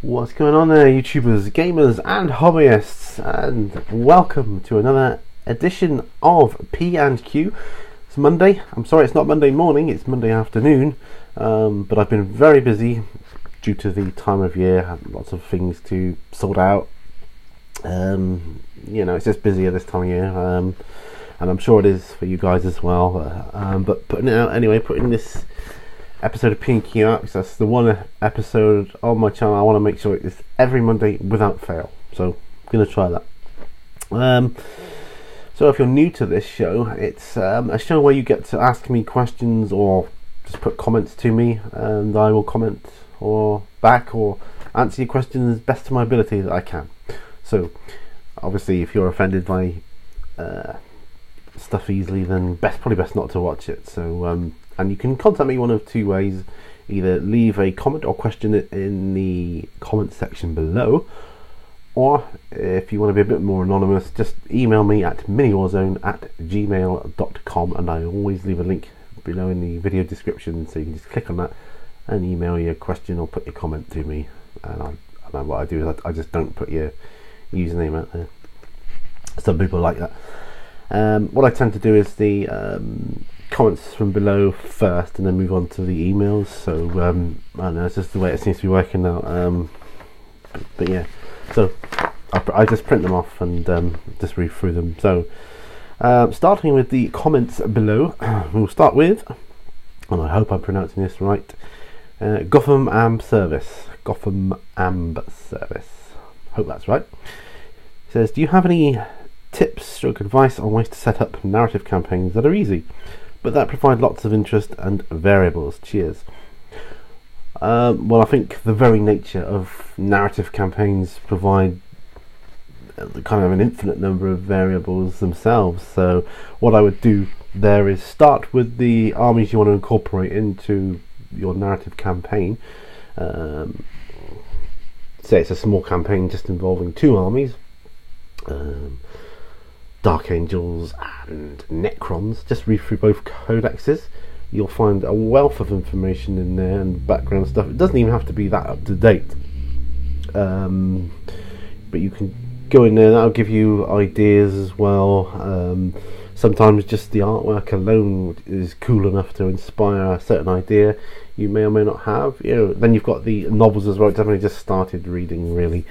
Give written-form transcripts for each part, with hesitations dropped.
What's going on there, YouTubers, gamers, and hobbyists? And welcome to another edition of P&Q. It's Monday. I'm sorry, it's not Monday morning. It's Monday afternoon. But I've been very busy due to the time of year. I have lots of things to sort out. It's just busy at this time of year. And I'm sure it is for you guys as well. But putting it out anyway, putting this episode of P&Q out, because that's the one episode on my channel I want to make sure it's every Monday without fail. So I'm going to try that. So if you're new to this show, it's a show where you get to ask me questions or just put comments to me, and I will comment or back or answer your questions as best to my ability that I can. So obviously if you're offended by stuff easily, then probably best not to watch it. So and you can contact me one of two ways: either leave a comment or question in the comment section below, or if you want to be a bit more anonymous, just email me at miniwarzone@gmail.com, and I always leave a link below in the video description, so you can just click on that and email your question or put your comment to me. And what I do is I just don't put your username out there. Some people like that. What I tend to do is the comments from below first, and then move on to the emails. So I don't know, it's just the way it seems to be working now. But yeah, so I just print them off and just read through them. So starting with the comments below, we'll start with, and I hope I'm pronouncing this right, Gotham Amb Service. Hope that's right. It says, do you have any tips or advice on ways to set up narrative campaigns that are easy but that provide lots of interest and variables? Cheers. Well, I think the very nature of narrative campaigns provide kind of an infinite number of variables themselves. So what I would do there is start with the armies you want to incorporate into your narrative campaign. Say it's a small campaign just involving two armies, Dark Angels and Necrons. Just read through both codexes. You'll find a wealth of information in there and background stuff. It doesn't even have to be that up to date, but you can go in there. That'll give you ideas as well. Sometimes just the artwork alone is cool enough to inspire a certain idea you may or may not have. Then you've got the novels as well. I've only just started reading, really.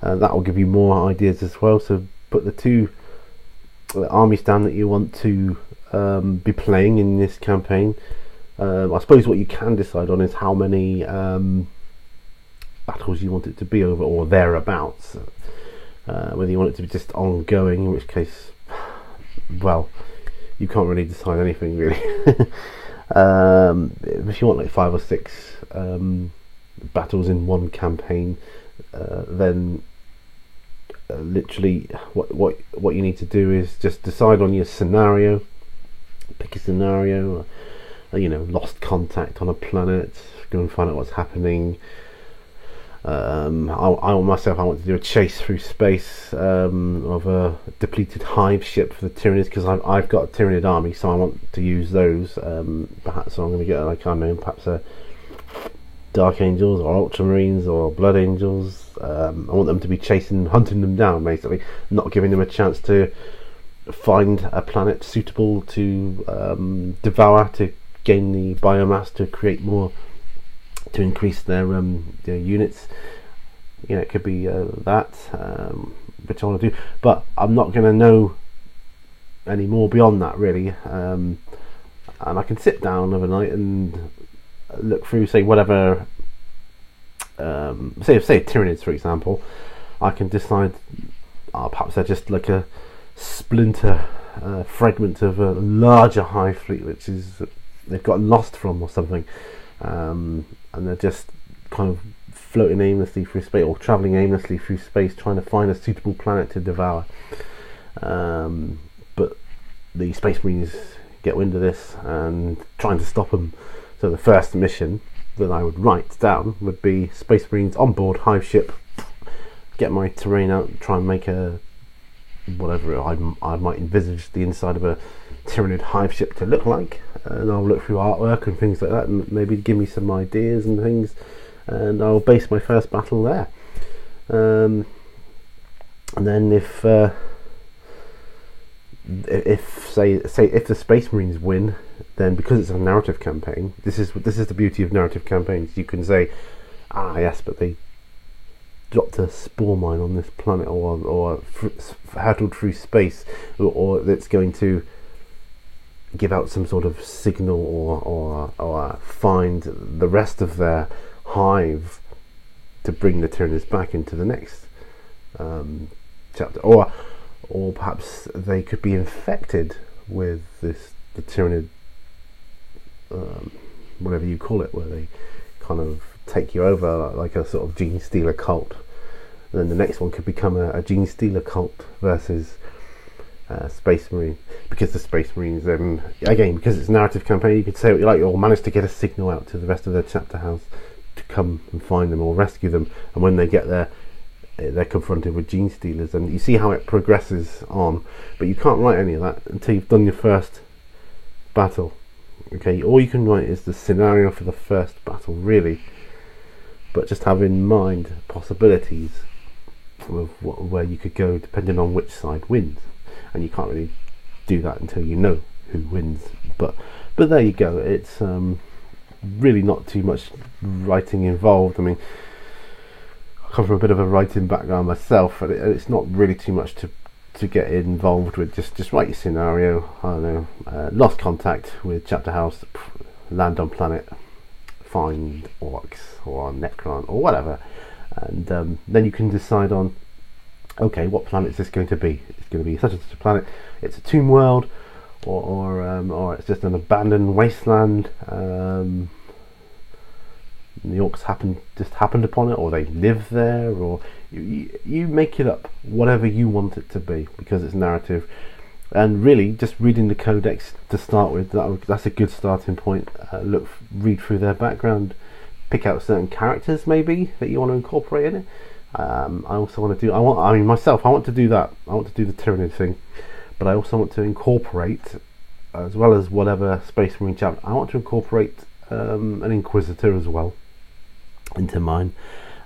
That will give you more ideas as well. So put the two armies down that you want to be playing in this campaign. I suppose what you can decide on is how many battles you want it to be over, or thereabouts. Whether you want it to be just ongoing, in which case, well, you can't really decide anything really. If you want like 5 or 6 battles in one campaign, then literally what you need to do is just decide on your scenario. Pick a scenario, lost contact on a planet, go and find out what's happening. I want to do a chase through space of a depleted hive ship for the Tyranids, because I've got a Tyranid army, so I want to use those. Perhaps I'm going to get perhaps a Dark Angels or Ultramarines or Blood Angels. I want them to be hunting them down, basically, not giving them a chance to find a planet suitable to devour, to gain the biomass, to create more, to increase their units. It could be that, which I want to do, but I'm not going to know any more beyond that, really. And I can sit down overnight and look through, say, whatever, say Tyranids, for example. I can decide, perhaps they're just like a splinter, fragment of a larger hive fleet, which is they've gotten lost from or something, and they're just kind of floating aimlessly through space, or travelling aimlessly through space, trying to find a suitable planet to devour. But the Space Marines get wind of this and trying to stop them. So the first mission that I would write down would be Space Marines on board hive ship, get my terrain out, try and make a whatever I might envisage the inside of a Tyranid hive ship to look like, and I'll look through artwork and things like that, and maybe give me some ideas and things. and I'll base my first battle there. And then if the Space Marines win, then because it's a narrative campaign, this is the beauty of narrative campaigns. You can say, yes, but they dropped a spore mine on this planet, or hurtled through space, or that's going to give out some sort of signal, or find the rest of their hive to bring the Tyranids back into the next chapter, or perhaps they could be infected with the Tyranid, whatever you call it, where they kind of take you over like a sort of gene stealer cult. And then the next one could become a gene stealer cult versus Space Marine, because the Space Marines, again, because it's a narrative campaign, you could say what you like, or manage to get a signal out to the rest of their chapter house to come and find them or rescue them, and when they get there, they're confronted with gene stealers, and you see how it progresses on. But you can't write any of that until you've done your first battle. Okay, all you can write is the scenario for the first battle, really, but just have in mind possibilities of where you could go depending on which side wins, and you can't really do that until you know who wins. But there you go. It's really not too much writing involved. I mean, I come from a bit of a writing background myself, and it's not really too much to get involved with. Just write your scenario. I don't know, lost contact with chapter house, land on planet, find orcs or Necron or whatever, and then you can decide on, okay, what planet is this going to be? It's going to be such and such a planet. It's a tomb world, or it's just an abandoned wasteland. The orcs happened upon it, or they live there, or you make it up, whatever you want it to be, because it's narrative. And really, just reading the codex to start with, that's a good starting point. Read through their background, pick out certain characters maybe that you want to incorporate in it. I also want to do, I want to do that. I want to do the Tyranid thing, but I also want to incorporate, as well as whatever Space Marine chapter, I want to incorporate an Inquisitor as well into mine,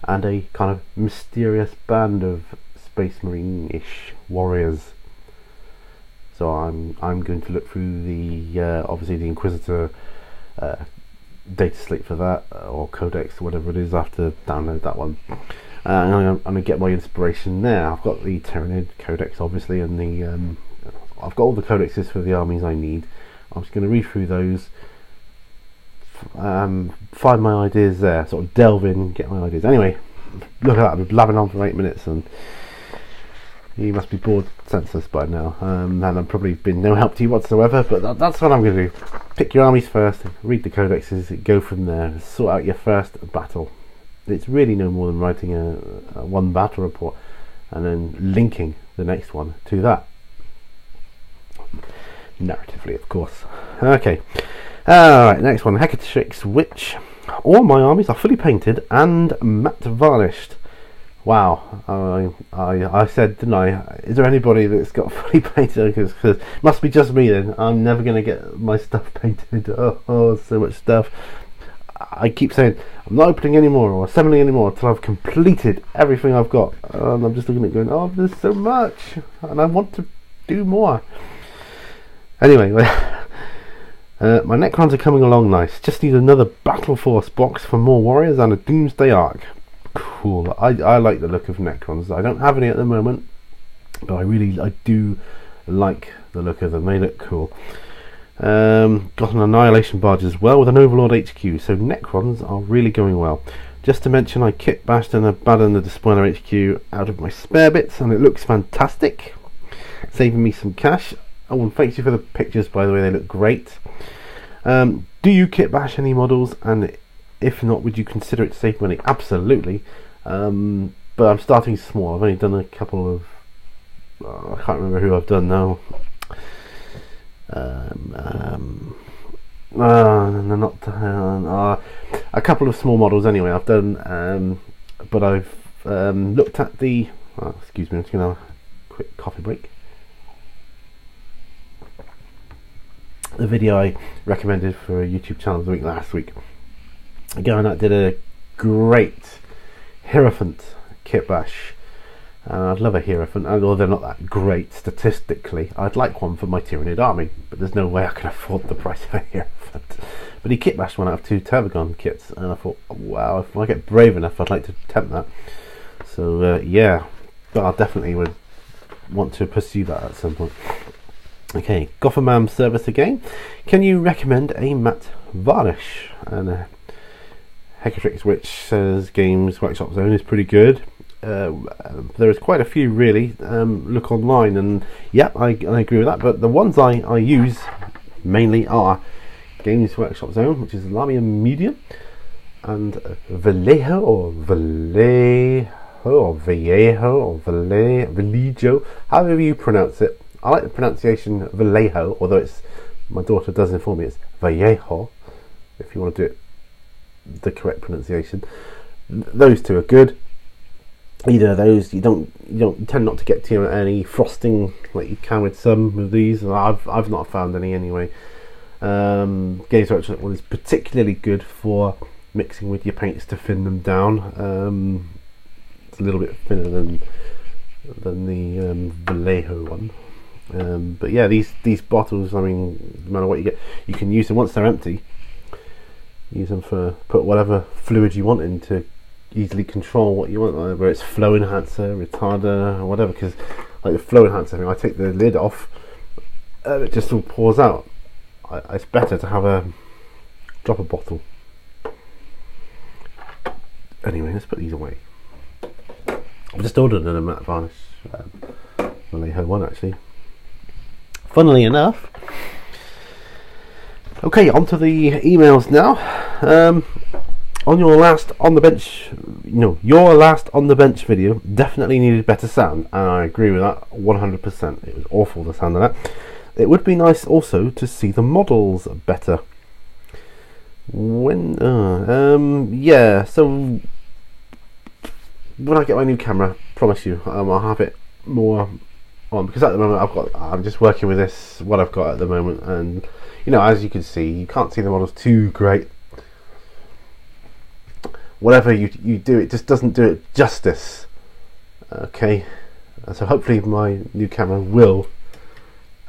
and a kind of mysterious band of Space Marine-ish warriors. So I'm going to look through the obviously the Inquisitor data slate for that, or codex, whatever it is. I have to download that one. And I'm going to get my inspiration there. I've got the Tyranid codex, obviously, and I've got all the codexes for the armies I need. I'm just going to read through those, find my ideas there, sort of delve in, get my ideas. Anyway, look at that, I've been blabbing on for 8 minutes, and you must be bored senseless by now, and I've probably been no help to you whatsoever, but that's what I'm going to do. Pick your armies first, read the codexes, go from there, sort out your first battle. It's really no more than writing a one battle report and then linking the next one to that, narratively, of course. Okay, alright, next one, Hecatrix Witch. All my armies are fully painted and matte varnished. Wow, I said, didn't I? Is there anybody that's got fully painted? Because it must be just me then. I'm never going to get my stuff painted. Oh, so much stuff. I keep saying I'm not opening anymore or assembling anymore until I've completed everything I've got. And I'm just looking at it going, oh, there's so much, and I want to do more. Anyway, my Necrons are coming along nice. Just need another Battle Force box for more warriors and a Doomsday Arc. Cool. I like the look of Necrons. I don't have any at the moment, but I do like the look of them. They look cool. Got an Annihilation Barge as well with an Overlord HQ, so Necrons are really going well. Just to mention, I kit bashed and abandoned the Despoiler HQ out of my spare bits, and it looks fantastic, saving me some cash. Oh, and thanks you for the pictures, by the way, they look great. Do you kit bash any models, and if not, would you consider it to save money? Absolutely, but I'm starting small. I've only done a couple of, I can't remember who I've done now. A couple of small models anyway I've done, but I've looked at the, excuse me, I'm just going to have a quick coffee break. The video I recommended for a YouTube channel the week last week. Again, I did a great Hierophant kit bash. I'd love a Hierophant, although they're not that great statistically. I'd like one for my Tyranid army, but there's no way I can afford the price of a Hierophant. But he kit bashed one out of 2 Tervagon kits, and I thought, wow, if I get brave enough, I'd like to attempt that. So yeah, but I definitely would want to pursue that at some point. Okay, Gothamam service again. Can you recommend a matte varnish? And Hecatrix Witch says Games Workshop Zone is pretty good. There is quite a few really. Look online, and yeah, I agree with that. But the ones I use mainly are Games Workshop Zone, which is Lamium Medium, and Vallejo or Vallejo, however you pronounce it. I like the pronunciation Vallejo, although it's, my daughter does inform me it's Vallejo, if you want to do it the correct pronunciation. Those two are good. Either of those, you tend not to get to any frosting like you can with some of these. I've not found any anyway. Games Workshop one is particularly good for mixing with your paints to thin them down. It's a little bit thinner than the Vallejo one. But yeah, these bottles, I mean, no matter what you get, you can use them once they're empty. Use them for put whatever fluid you want in to easily control what you want, whether it's flow enhancer, retarder, or whatever. Because like the flow enhancer, I take the lid off, it just all pours out. It's better to have a dropper bottle. Anyway, let's put these away. I've just ordered a matte varnish, Vallejo one actually. Funnily enough. Okay, onto the emails now. On your last on the bench, your last on the bench video definitely needed better sound, and I agree with that 100%. It was awful, the sound of that. It would be nice also to see the models better. Yeah. So when I get my new camera, promise you, I'll have it more on, because at the moment I'm just working with this what I've got at the moment, and as you can see, you can't see the models too great. Whatever you do, it just doesn't do it justice. Okay, so hopefully my new camera will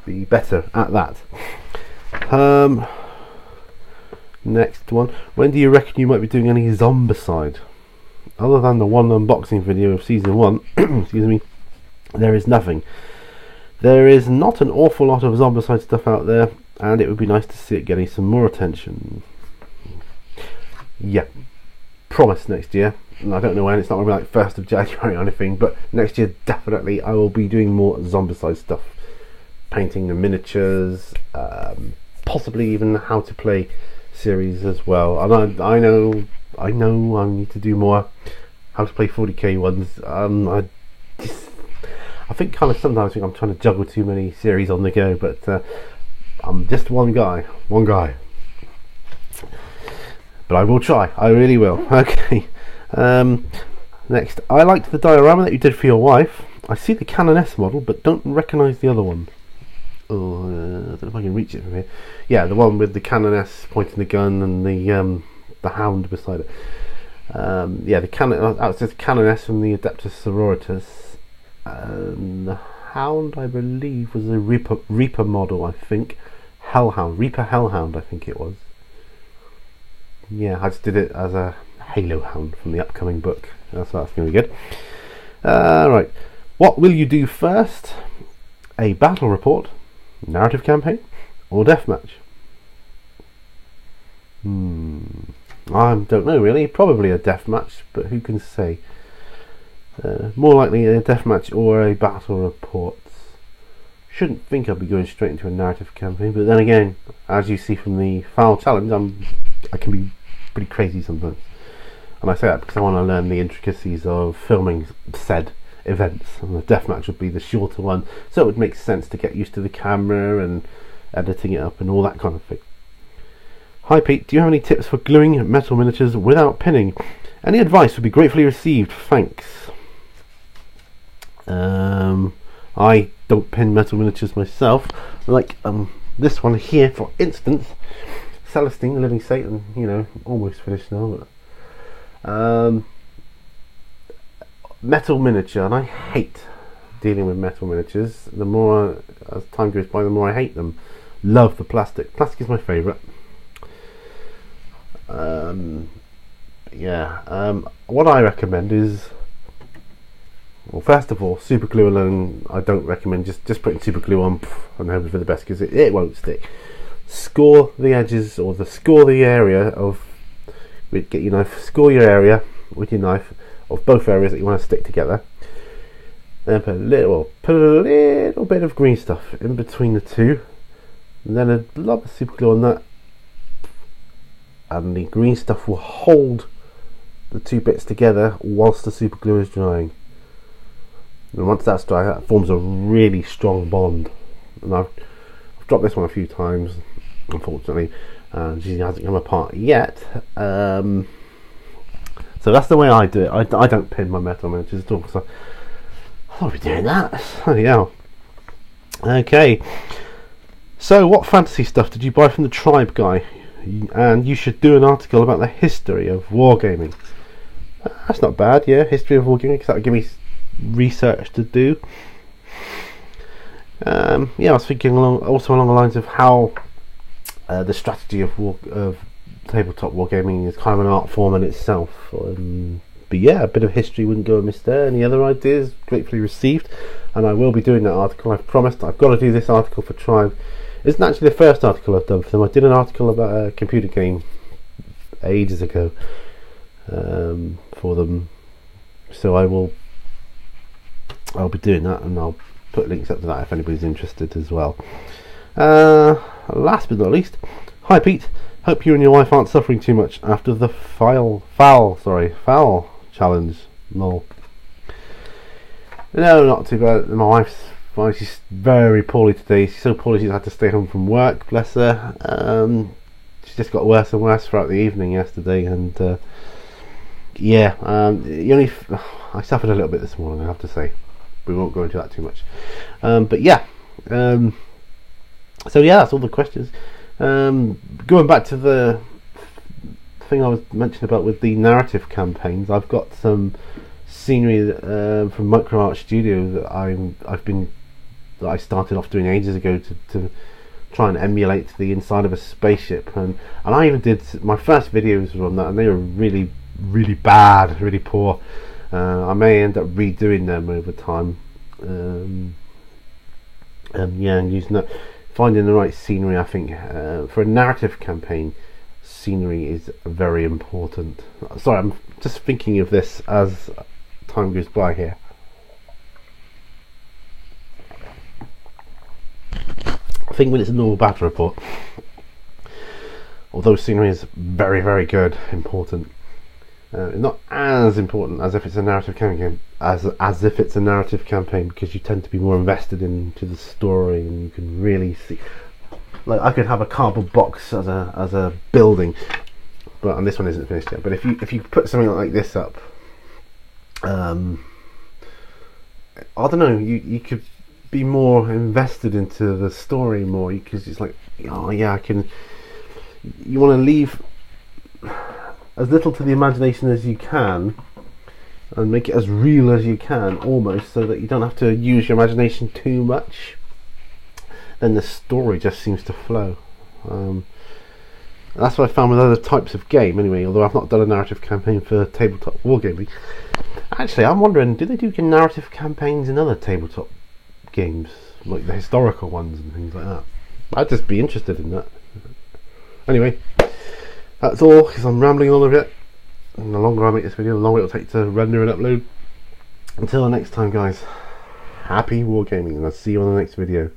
be better at that. Next one. When do you reckon you might be doing any Zombicide? Other than the one unboxing video of season 1, excuse me, there is nothing. There is not an awful lot of Zombicide stuff out there, and it would be nice to see it getting some more attention. Yeah, promise next year. And I don't know when, it's not going to be like 1st of January or anything, but next year definitely I will be doing more Zombicide stuff. Painting the miniatures, possibly even how to play series as well. And I know I need to do more how to play 40k ones. I think sometimes I'm trying to juggle too many series on the go, but I'm just one guy. But I will try, I really will. Okay. Next, I liked the diorama that you did for your wife. I see the Canon S model, but don't recognise the other one. Oh, I don't know if I can reach it from here. Yeah, the one with the Canon S pointing the gun and the hound beside it. Yeah, the Canon. It says Canon S from the Adeptus Sororitas. The hound, I believe, was a Reaper model. I think Hellhound, Reaper Hellhound. I think it was. Yeah, I just did it as a Halo Hound from the upcoming book. That's going to be good. Right, what will you do first? A battle report, narrative campaign, or deathmatch? I don't know really. Probably a deathmatch, but who can say? More likely a deathmatch or a battle report. Shouldn't think I'll be going straight into a narrative campaign, but then again, as you see from the file challenge, I can be pretty crazy sometimes. And I say that because I want to learn the intricacies of filming said events, and the deathmatch would be the shorter one, so it would make sense to get used to the camera and editing it up and all that kind of thing. Hi Pete, do you have any tips for gluing metal miniatures without pinning? Any advice would be gratefully received, thanks. I don't pin metal miniatures myself, like this one here for instance, Celestine, the Living Satan, almost finished now, Metal miniature, and I hate dealing with metal miniatures. The more as time goes by, the more I hate them. Love the plastic. Plastic is my favourite. What I recommend is, well, first of all, super glue alone I don't recommend. Just putting super glue on and hoping for the best, because it won't stick. Score the edges, or score the area of, get your knife, score your area with your knife of both areas that you want to stick together. Then put a little bit of green stuff in between the two, and then a lot of super glue on that, and the green stuff will hold the two bits together whilst the super glue is drying. And once that's dry, that forms a really strong bond. And I've dropped this one a few times, unfortunately, and she hasn't come apart yet. So that's the way I do it. I don't pin my metal miniatures at all, because I'll be doing that. Bloody hell. Okay, so what fantasy stuff did you buy from the Tribe guy? And you should do an article about the history of wargaming. That's not bad, yeah, history of wargaming, because that would give me research to do. I was thinking also along the lines of how the strategy of tabletop wargaming is kind of an art form in itself. But yeah, a bit of history wouldn't go amiss there. Any other ideas? Gratefully received. And I will be doing that article. I've promised. I've got to do this article for Tribe. It isn't actually the first article I've done for them. I did an article about a computer game ages ago for them. So I'll be doing that, and I'll put links up to that if anybody's interested as well. Last but not least, hi Pete. Hope you and your wife aren't suffering too much after the foul challenge. Lol. No, not too bad. My wife's fine. She's very poorly today. She's so poorly she's had to stay home from work. Bless her. She just got worse and worse throughout the evening yesterday, and I suffered a little bit this morning, I have to say. We won't go into that too much. But yeah. So yeah, that's all the questions. Going back to the thing I was mentioning about with the narrative campaigns, I've got some scenery from Micro Art Studio that I started off doing ages ago to try and emulate the inside of a spaceship, and I even did my first videos were on that, and they were really bad, really poor. I may end up redoing them over time, and using that, finding the right scenery. I think for a narrative campaign, scenery is very important. Sorry, I'm just thinking of this as time goes by here. I think when it's a normal battle report, although scenery is very good, important, not as important as if it's a narrative campaign, as if it's a narrative campaign, because you tend to be more invested into the story, and you can really see. Like, I could have a cardboard box as a building, and this one isn't finished yet. But if you put something like this up, I don't know, you could be more invested into the story more, because it's like, oh yeah, I can. You want to leave as little to the imagination as you can, and make it as real as you can, almost, so that you don't have to use your imagination too much. Then the story just seems to flow. That's what I found with other types of game anyway, although I've not done a narrative campaign for tabletop wargaming. Actually, I'm wondering, do they do narrative campaigns in other tabletop games, like the historical ones and things like that? I'd just be interested in that. Anyway, that's all, because I'm rambling on a bit, and the longer I make this video, the longer it'll take to render and upload. Until the next time, guys, happy wargaming, and I'll see you on the next video.